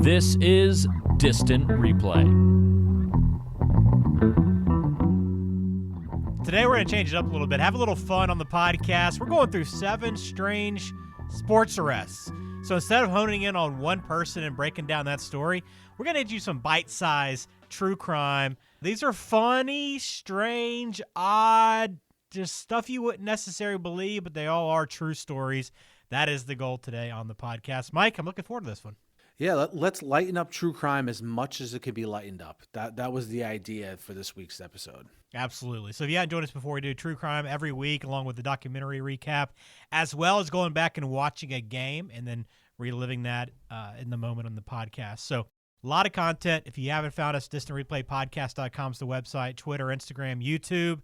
This is Distant Replay. Today we're going to change it up a little bit, have a little fun on the podcast. We're going through 7 strange sports arrests. So instead of honing in on one person and breaking down that story, we're going to do some bite-sized true crime. These are funny, strange, odd, just stuff you wouldn't necessarily believe, but they all are true stories. That is the goal today on the podcast. Mike, I'm looking forward to this one. Yeah, let's lighten up true crime as much as it could be lightened up. That was the idea for this week's episode. Absolutely. So if you haven't joined us before, we do true crime every week along with the documentary recap, as well as going back and watching a game and then reliving that in the moment on the podcast. So a lot of content. If you haven't found us, distantreplaypodcast.com is the website, Twitter, Instagram, YouTube.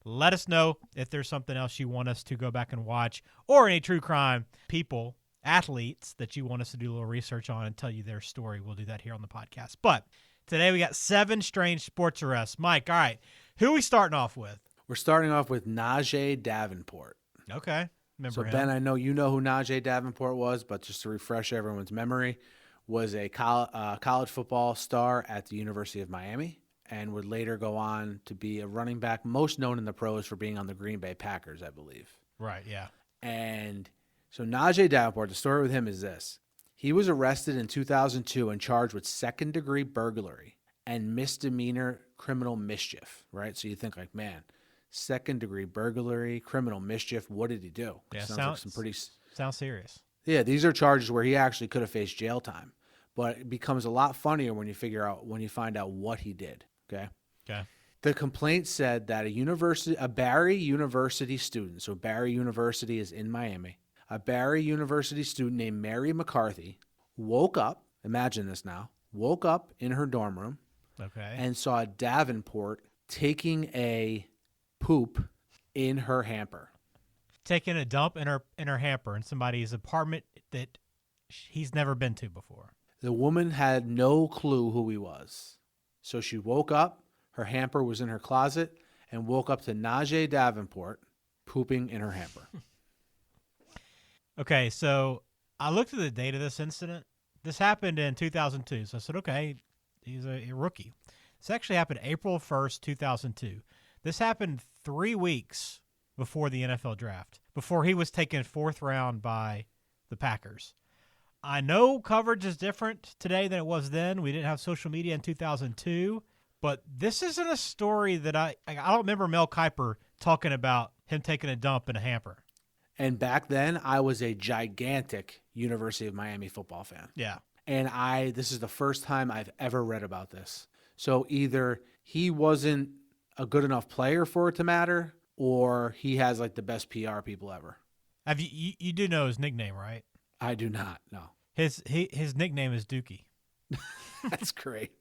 Let us know if there's something else you want us to go back and watch, or any true crime people, athletes that you want us to do a little research on and tell you their story. We'll do that here on the podcast. But today we got 7 strange sports arrests. Mike, all right, who are we starting off with? We're starting off with Najeh Davenport. Okay. Remember him. Ben, I know you know who Najeh Davenport was, but just to refresh everyone's memory, was a college football star at the University of Miami and would later go on to be a running back, most known in the pros for being on the Green Bay Packers, I believe. Right, yeah. And so Najeh Davenport, the story with him is this. He was arrested in 2002 and charged with second-degree burglary and misdemeanor criminal mischief, right? So you think like, man, second-degree burglary, criminal mischief, what did he do? Yeah, Sounds serious. Yeah, these are charges where he actually could have faced jail time. But it becomes a lot funnier when you find out what he did, okay? Okay. The complaint said that a Barry University student, so Barry University is in Miami, a Barry University student named Mary McCarthy woke up, imagine this now, woke up in her dorm room and saw Davenport taking a poop in her hamper. Taking a dump in her hamper in somebody's apartment that he's never been to before. The woman had no clue who he was. So she woke up, her hamper was in her closet, and woke up to Najeh Davenport pooping in her hamper. Okay, so I looked at the date of this incident. This happened in 2002. So I said, okay, he's a rookie. This actually happened April 1st, 2002. This happened 3 weeks before the NFL draft, before he was taken 4th round by the Packers. I know coverage is different today than it was then. We didn't have social media in 2002, but this isn't a story that I don't remember Mel Kiper talking about him taking a dump in a hamper. And back then, I was a gigantic University of Miami football fan. Yeah. And this is the first time I've ever read about this. So either he wasn't a good enough player for it to matter, or he has like the best PR people ever. Have you do know his nickname, right? I do not, no. His nickname is Dookie. That's great.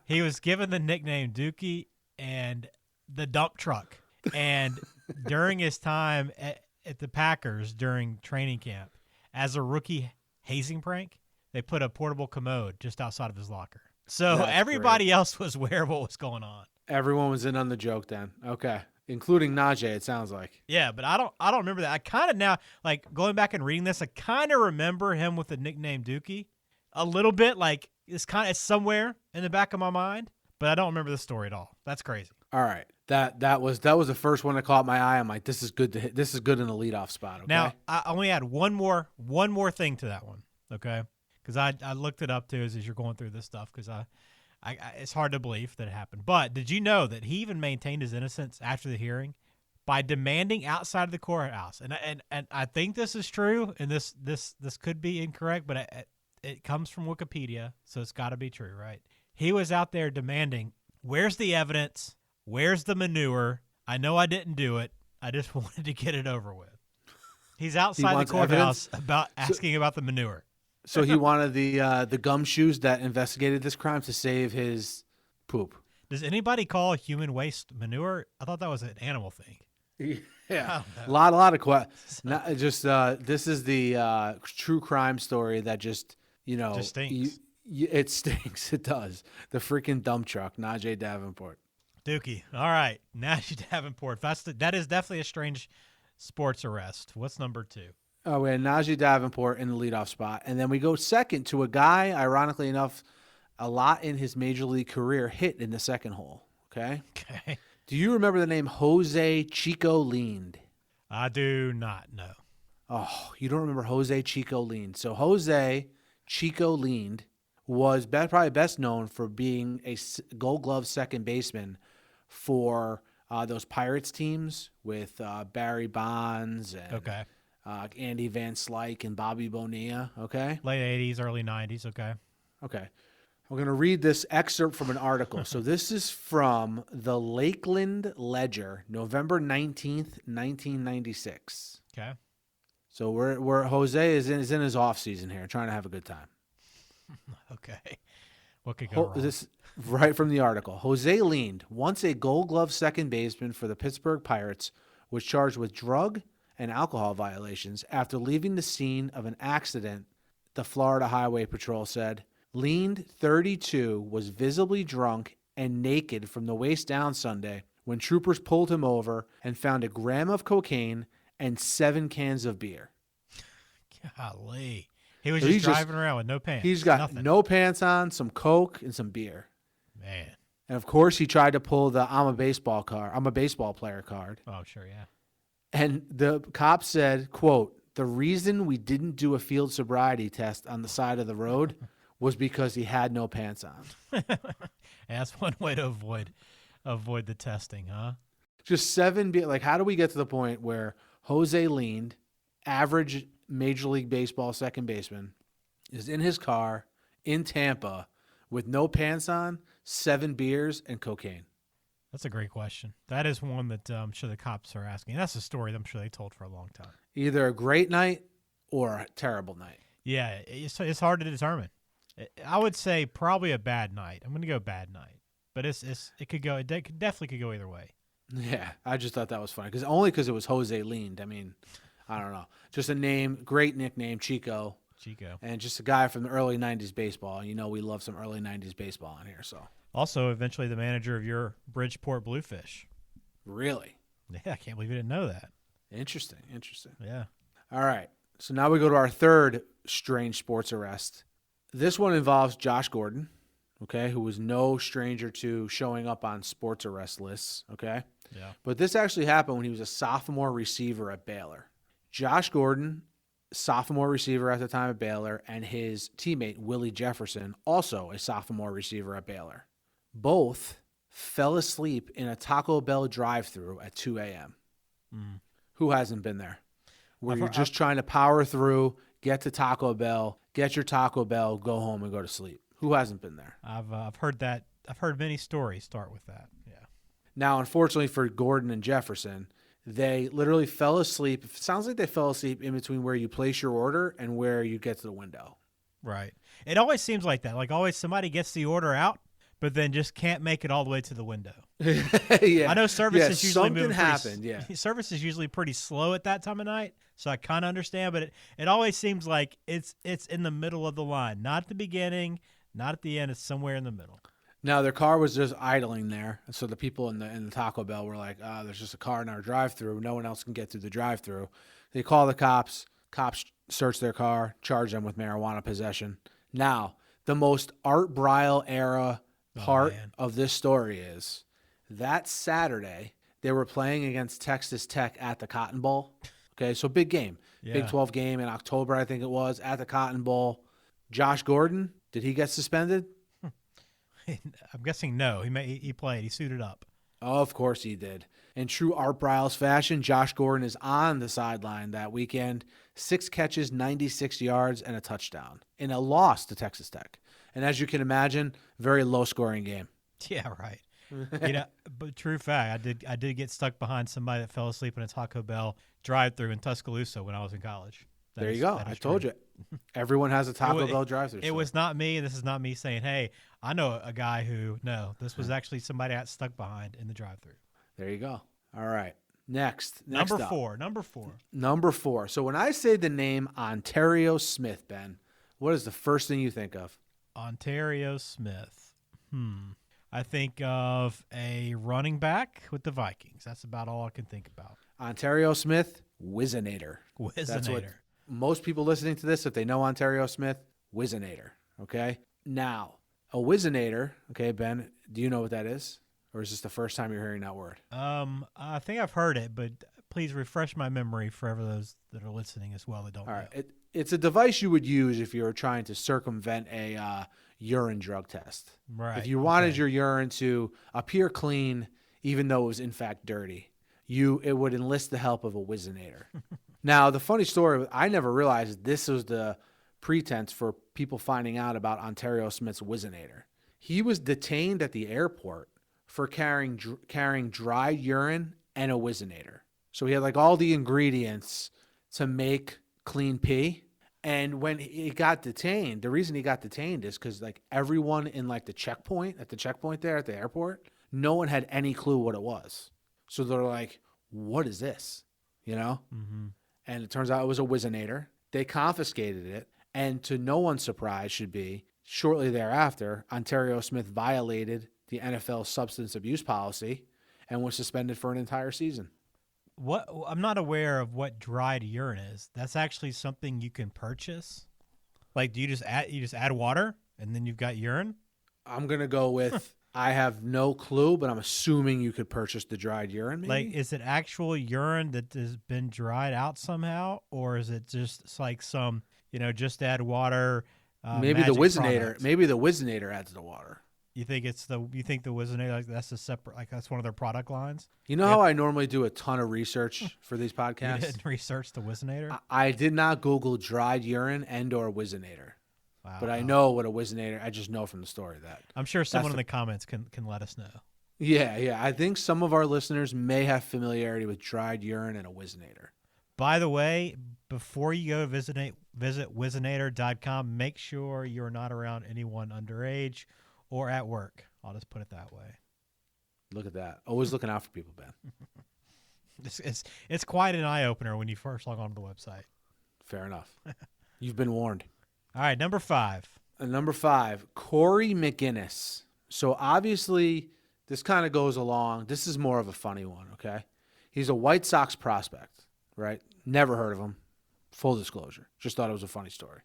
He was given the nickname Dookie and the dump truck. And during his time at the Packers during training camp, as a rookie hazing prank, they put a portable commode just outside of his locker. So That's everybody great. else was aware of what was going on. Everyone was in on the joke then. Okay. Including Najeh, it sounds like. Yeah, but I don't remember that. I kind of now, like going back and reading this, I kind of remember him with the nickname Dookie a little bit. Like it's somewhere in the back of my mind, but I don't remember the story at all. That's crazy. All right. That was the first one that caught my eye. I'm like, this is good in the leadoff spot. Okay? Now I only add one more thing to that one. Okay, because I looked it up too as you're going through this stuff because I it's hard to believe that it happened. But did you know that he even maintained his innocence after the hearing by demanding outside of the courthouse? And I think this is true, and this could be incorrect, but it comes from Wikipedia, so it's got to be true, right? He was out there demanding, where's the evidence? Where's the manure? I know I didn't do it. I just wanted to get it over with. He's outside the courthouse asking about the manure. So he wanted the gumshoes that investigated this crime to save his poop. Does anybody call human waste manure? I thought that was an animal thing. Yeah, a lot of questions. This is the true crime story that just stinks. It stinks. It does. The freaking dump truck, Najeh Davenport. Dookie. All right, Najeh Davenport. That is definitely a strange sports arrest. What's number 2? We had Najee Davenport in the leadoff spot. And then we go second to a guy, ironically enough, a lot in his major league career hit in the second hole. Okay? Okay. Do you remember the name Jose Chico Leaned? I do not know. Oh, you don't remember Jose Chico Leaned. So Jose Chico Leaned was probably best known for being a Gold Glove second baseman for those Pirates teams with Barry Bonds and Andy Van Slyke and Bobby Bonilla. Okay, late 80s, early 90s. Okay. I'm going to read this excerpt from an article. So this is from the Lakeland Ledger, November 19th, 1996. Okay. So we're Jose is in his off season here, trying to have a good time. Okay. What could go wrong? This right from the article. Jose Leaned, once a Gold Glove second baseman for the Pittsburgh Pirates, was charged with drug and alcohol violations after leaving the scene of an accident, the Florida Highway Patrol said. Leaned, 32, was visibly drunk and naked from the waist down Sunday when troopers pulled him over and found a gram of cocaine and 7 cans of beer. Golly. He was just driving around with no pants. He's got nothing. No pants on, some Coke, and some beer. Man. And, of course, he tried to pull the I'm a baseball player card. Oh, sure, yeah. And the cop said, quote, the reason we didn't do a field sobriety test on the side of the road was because he had no pants on. That's one way to avoid the testing, huh? Just 7 beer. Like, how do we get to the point where Jose Leaned, average Major League Baseball second baseman, is in his car in Tampa with no pants on, 7 beers, and cocaine? That's a great question. That is one that I'm sure the cops are asking. That's a story that I'm sure they told for a long time. Either a great night or a terrible night. Yeah, it's hard to determine. I would say probably a bad night. I'm going to go bad night, but it definitely could go either way. Yeah, I just thought that was funny because it was Jose Leaned. I mean, I don't know, just a name, great nickname, Chico, and just a guy from the early '90s baseball. You know, we love some early '90s baseball on here. So also eventually the manager of your Bridgeport Bluefish. Really? Yeah, I can't believe you didn't know that. Interesting. Yeah. All right, so now we go to our third strange sports arrest. This one involves Josh Gordon, okay, who was no stranger to showing up on sports arrest lists, okay? Yeah. But this actually happened when he was a sophomore receiver at Baylor. Josh Gordon, sophomore receiver at the time at Baylor, and his teammate, Willie Jefferson, also a sophomore receiver at Baylor. Both fell asleep in a Taco Bell drive-thru at 2 a.m. Who hasn't been there? Where you're just trying to power through, get to Taco Bell, get your Taco Bell, go home and go to sleep. Who hasn't been there? I've heard that. I've heard many stories start with that. Yeah. Now, unfortunately for Gordon and Jefferson, they literally fell asleep. It sounds like they fell asleep in between where you place your order and where you get to the window. Right. It always seems like that. Like always somebody gets the order out, but then just can't make it all the way to the window. Yeah. I know service is usually something happened. Yeah. Service is usually pretty slow at that time of night, so I kind of understand. But it always seems like it's in the middle of the line, not at the beginning, not at the end. It's somewhere in the middle. Now their car was just idling there, so the people in the Taco Bell were like, "There's just a car in our drive-thru. No one else can get through the drive-thru." They call the cops. Cops search their car, charge them with marijuana possession. Now the most Art Briles era part of this story is that Saturday they were playing against Texas Tech at the Cotton Bowl. Okay, so big game, Big 12 game in October, I think it was, at the Cotton Bowl. Josh Gordon, did he get suspended? I'm guessing no. He played. He suited up. Oh, of course he did. In true Art Briles fashion, Josh Gordon is on the sideline that weekend. 6 catches, 96 yards, and a touchdown in a loss to Texas Tech. And as you can imagine, very low-scoring game. Yeah, right. But true fact, I did get stuck behind somebody that fell asleep in a Taco Bell drive-thru in Tuscaloosa when I was in college. There you go. I told you. Everyone has a Taco Bell drive-thru. It was not me. This is not me saying, hey, I know a guy who, no, this was actually somebody I got stuck behind in the drive-thru. There you go. All right. Next Number up. four. Number 4. So when I say the name Onterrio Smith, Ben, what is the first thing you think of? Onterrio Smith. I think of a running back with the Vikings. That's about all I can think about. Onterrio Smith, Whizzinator. Whizzinator. most people listening to this, if they know Onterrio Smith, Whizzinator, okay? Now, a Whizzinator, okay, Ben, do you know what that is? Or is this the first time you're hearing that word? I think I've heard it, but please refresh my memory for ever those that are listening as well that don't know. All right. It's a device you would use if you were trying to circumvent a urine drug test. Right. If you wanted your urine to appear clean, even though it was in fact dirty, it would enlist the help of a Whizzinator. Now, the funny story, I never realized this was the pretense for people finding out about Onterrio Smith's Whizzinator. He was detained at the airport for carrying dried urine and a Whizzinator. So he had like all the ingredients to make clean pee. And when he got detained, the reason he got detained is because like everyone in like the checkpoint there at the airport, no one had any clue what it was. So they're like, what is this? You know? Mm-hmm. And it turns out it was a Whizzinator. They confiscated it. And to no one's surprise should be, shortly thereafter, Onterrio Smith violated the NFL substance abuse policy and was suspended for an entire season. What? I'm not aware of what dried urine is. That's actually something you can purchase. Like, do you just add water and then you've got urine? I'm gonna go with I have no clue, but I'm assuming you could purchase the dried urine. Maybe? Like, is it actual urine that has been dried out somehow, or is it just like some, just add water? Maybe the Whizzinator. Product? Maybe the Whizzinator adds the water. You think the Whizzinator, like that's a separate, like that's one of their product lines? You know how I normally do a ton of research for these podcasts? You didn't research the Whizzinator? I did not Google dried urine and or Whizzinator. Wow. But I know what a Whizzinator, I just know from the story that. I'm sure someone in the comments can let us know. Yeah. I think some of our listeners may have familiarity with dried urine and a Whizzinator. By the way, before you go visit Whizzinator.com, make sure you're not around anyone underage or at work. I'll just put it that way. Look at that. Always looking out for people, Ben. It's quite an eye-opener when you first log on to the website. Fair enough. You've been warned. All right, number 5. Number 5, Corey McGinnis. So obviously, this kind of goes along. This is more of a funny one, okay? He's a White Sox prospect, right? Never heard of him. Full disclosure. Just thought it was a funny story.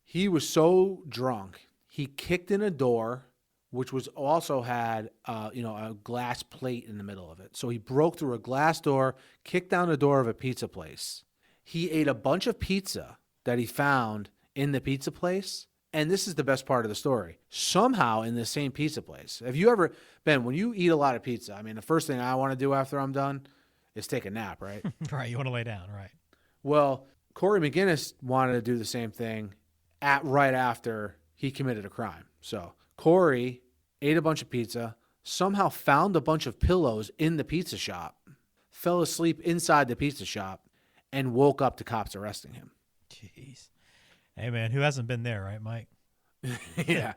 He was so drunk, he kicked in a door, which was also had, a glass plate in the middle of it. So he broke through a glass door, kicked down the door of a pizza place. He ate a bunch of pizza that he found in the pizza place. And this is the best part of the story. Somehow in the same pizza place. Have you ever, Ben, when you eat a lot of pizza, I mean, the first thing I want to do after I'm done is take a nap, right? Right. You want to lay down, right? Well, Corey McGinnis wanted to do the same thing right after he committed a crime. So Corey ate a bunch of pizza, somehow found a bunch of pillows in the pizza shop, fell asleep inside the pizza shop, and woke up to cops arresting him. Jeez. Hey, man, who hasn't been there, right, Mike? Yeah.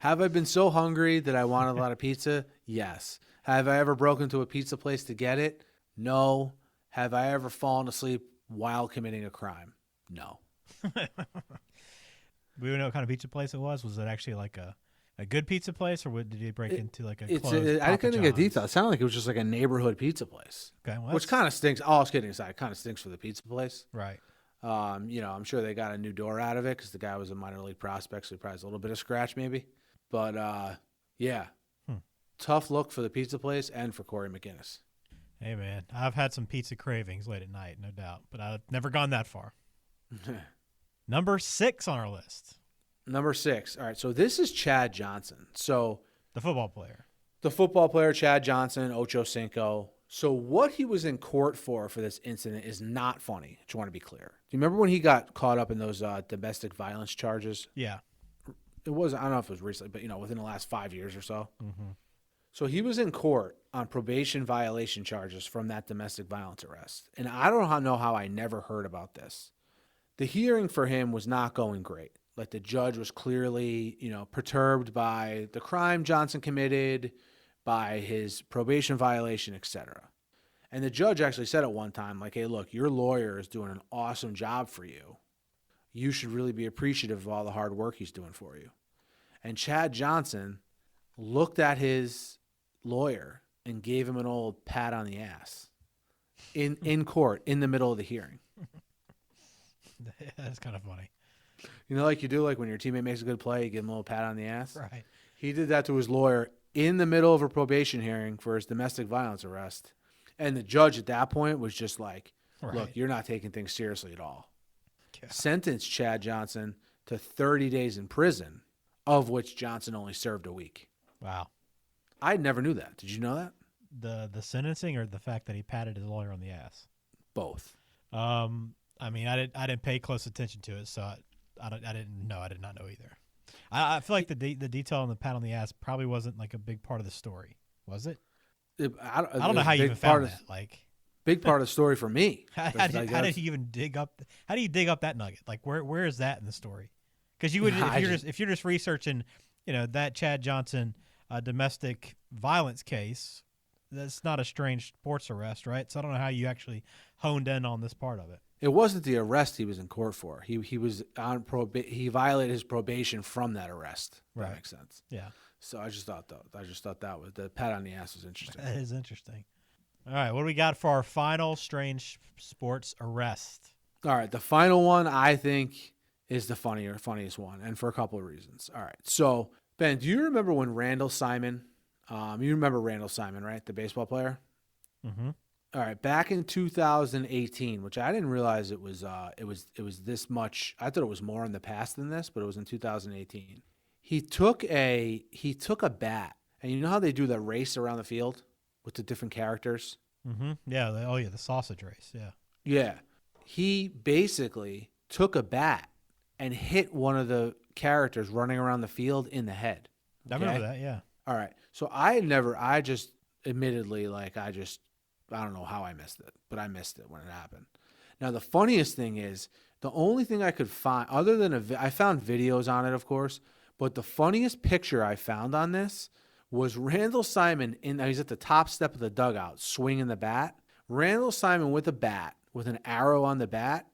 Have I been so hungry that I wanted a lot of pizza? Yes. Have I ever broken into a pizza place to get it? No. Have I ever fallen asleep while committing a crime? No. We don't know what kind of pizza place it was. Was it actually like a good pizza place, or did he break into like a closed I couldn't get John's? details. It sounded like it was just like a neighborhood pizza place. Okay, well, which kind of stinks. All kidding aside, it kind of stinks for the pizza place. Right. I'm sure they got a new door out of it because the guy was a minor league prospect, so he probably has a little bit of scratch maybe. But, yeah, tough look for the pizza place and for Corey McGinnis. Hey, man, I've had some pizza cravings late at night, no doubt, but I've never gone that far. Number 6 on our list. Number 6. All right, so this is Chad Johnson. So the football player. The football player, Chad Johnson, Ocho Cinco. So what he was in court for this incident is not funny. I just want to be clear. Do you remember when he got caught up in those domestic violence charges? Yeah. It was, I don't know if it was recently, but, within the last 5 years or so. Mm-hmm. So he was in court on probation violation charges from that domestic violence arrest. And I don't know how I never heard about this. The hearing for him was not going great. Like the judge was clearly, perturbed by the crime Johnson committed, by his probation violation, etc. And the judge actually said at one time, like, hey, look, your lawyer is doing an awesome job for you. You should really be appreciative of all the hard work he's doing for you. And Chad Johnson looked at his lawyer and gave him an old pat on the ass in court in the middle of the hearing. That's kind of funny. You know, like you do, like when your teammate makes a good play, you give him a little pat on the ass. Right. He did that to his lawyer in the middle of a probation hearing for his domestic violence arrest. And the judge at that point was just like, look, you're not taking things seriously at all. Yeah. Sentenced Chad Johnson to 30 days in prison, of which Johnson only served a week. Wow. I never knew that. Did you know that? The sentencing or the fact that he patted his lawyer on the ass? Both. I mean, I didn't pay close attention to it, so I didn't know. I did not know either. I feel like the detail on the pat on the ass probably wasn't like a big part of the story, was it? I don't know how you even found that. Like, big part of the story for me. How did you even dig up? How do you dig up that nugget? Like, where is that in the story? Because you would, if you're just researching, that Chad Johnson domestic violence case, that's not a strange sports arrest, right? So I don't know how you actually honed in on this part of it. It wasn't the arrest he was in court for. He was on he violated his probation from that arrest. Right. That makes sense. Yeah. So I just thought that was the pat on the ass was interesting. That is interesting. All right, what do we got for our final strange sports arrest? All right, the final one I think is the funniest one, and for a couple of reasons. All right, so Ben, do you remember when Randall Simon? You remember Randall Simon, right? The baseball player. Mm-hmm. All right, back in 2018, which I didn't realize it was this much. I thought it was more in the past than this, but it was in 2018. He took a bat, and you know how they do the race around the field with the different characters? Mm-hmm. Yeah. The sausage race. Yeah. Yeah. He basically took a bat and hit one of the characters running around the field in the head. Okay? I remember that. Yeah. All right. So admittedly, I don't know how I missed it, but I missed it when it happened. Now, the funniest thing is the only thing I could find, other than I found videos on it, of course, but the funniest picture I found on this was Randall Simon he's at the top step of the dugout swinging the bat. Randall Simon with a bat, with an arrow on the bat,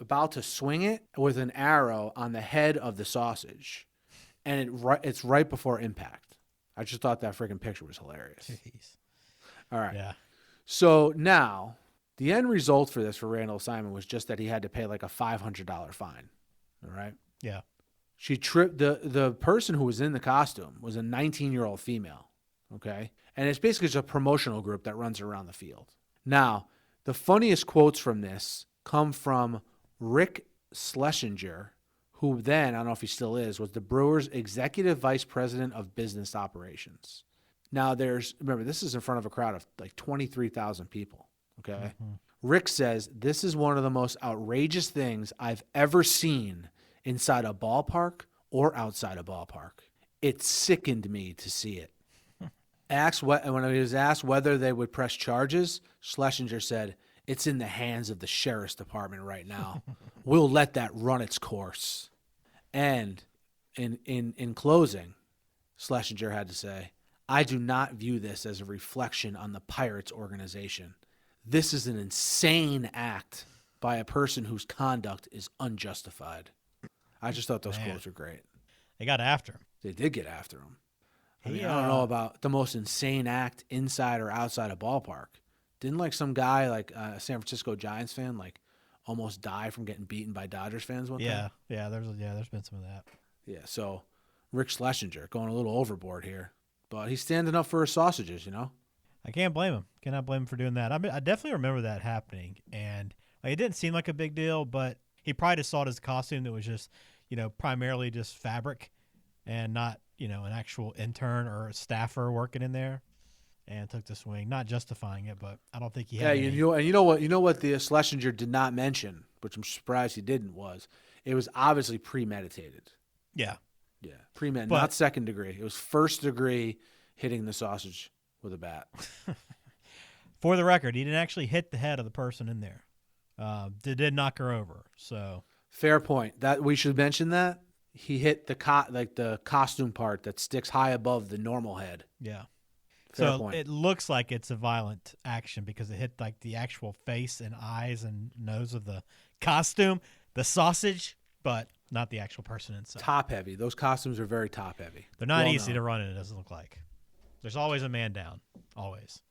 about to swing it with an arrow on the head of the sausage. And it's right before impact. I just thought that freaking picture was hilarious. Jeez. All right. Yeah. So now, the end result for Randall Simon was just that he had to pay like a $500 fine. All right? Yeah. She tripped the person who was in the costume was a 19-year-old female, okay? And it's basically just a promotional group that runs around the field. Now, the funniest quotes from this come from Rick Schlesinger, who then, I don't know if he still is, was the Brewers' executive vice president of business operations. Now, remember, this is in front of a crowd of like 23,000 people, okay? Mm-hmm. Rick says, "This is one of the most outrageous things I've ever seen inside a ballpark or outside a ballpark. It sickened me to see it." When he was asked whether they would press charges, Schlesinger said, "It's in the hands of the sheriff's department right now. We'll let that run its course." And in closing, Schlesinger had to say, "I do not view this as a reflection on the Pirates organization. This is an insane act by a person whose conduct is unjustified." I just thought those quotes were great. They got after him. They did get after him. I mean, I don't know about the most insane act inside or outside a ballpark. Didn't like some guy, like a San Francisco Giants fan, like almost die from getting beaten by Dodgers fans one time? Yeah, there's been some of that. Yeah, so Rick Schlesinger going a little overboard here. But he's standing up for his sausages, I can't blame him. Cannot blame him for doing that. I definitely remember that happening. And it didn't seem like a big deal, but he probably just saw it as a costume that was just, primarily just fabric and not, an actual intern or a staffer working in there, and took the swing. Not justifying it, but I don't think he had any. You know what the Schlesinger did not mention, which I'm surprised he didn't, was it was obviously premeditated. Yeah. Yeah, premeditated, not second degree. It was first degree hitting the sausage with a bat. For the record, he didn't actually hit the head of the person in there. Did knock her over. So fair point. That we should mention that he hit the costume part that sticks high above the normal head. Yeah. Fair point. It looks like it's a violent action because it hit like the actual face and eyes and nose of the costume, the sausage, but not the actual person inside. Top heavy. Those costumes are very top heavy. They're not easy to run in, it doesn't look like. There's always a man down. Always.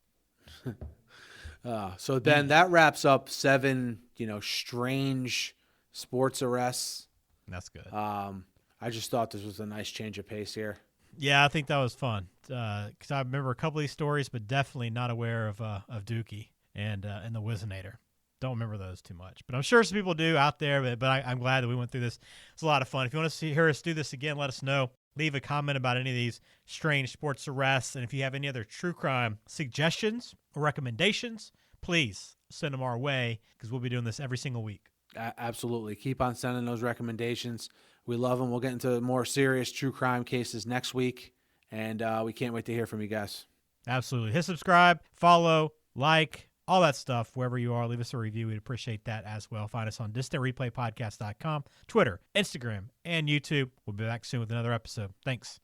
So then that wraps up 7, strange sports arrests. That's good. I just thought this was a nice change of pace here. Yeah, I think that was fun because I remember a couple of these stories, but definitely not aware of Dookie and the Whizzinator. Don't remember those too much, but I'm sure some people do out there. But I'm glad that we went through this. It's a lot of fun. If you want to hear us do this again, let us know. Leave a comment about any of these strange sports arrests, and if you have any other true crime suggestions or recommendations, please send them our way because we'll be doing this every single week. Absolutely. Keep on sending those recommendations. We love them. We'll get into more serious true crime cases next week, and we can't wait to hear from you guys. Absolutely. Hit subscribe, follow, like, all that stuff. Wherever you are, leave us a review. We'd appreciate that as well. Find us on distantreplaypodcast.com, Twitter, Instagram, and YouTube. We'll be back soon with another episode. Thanks.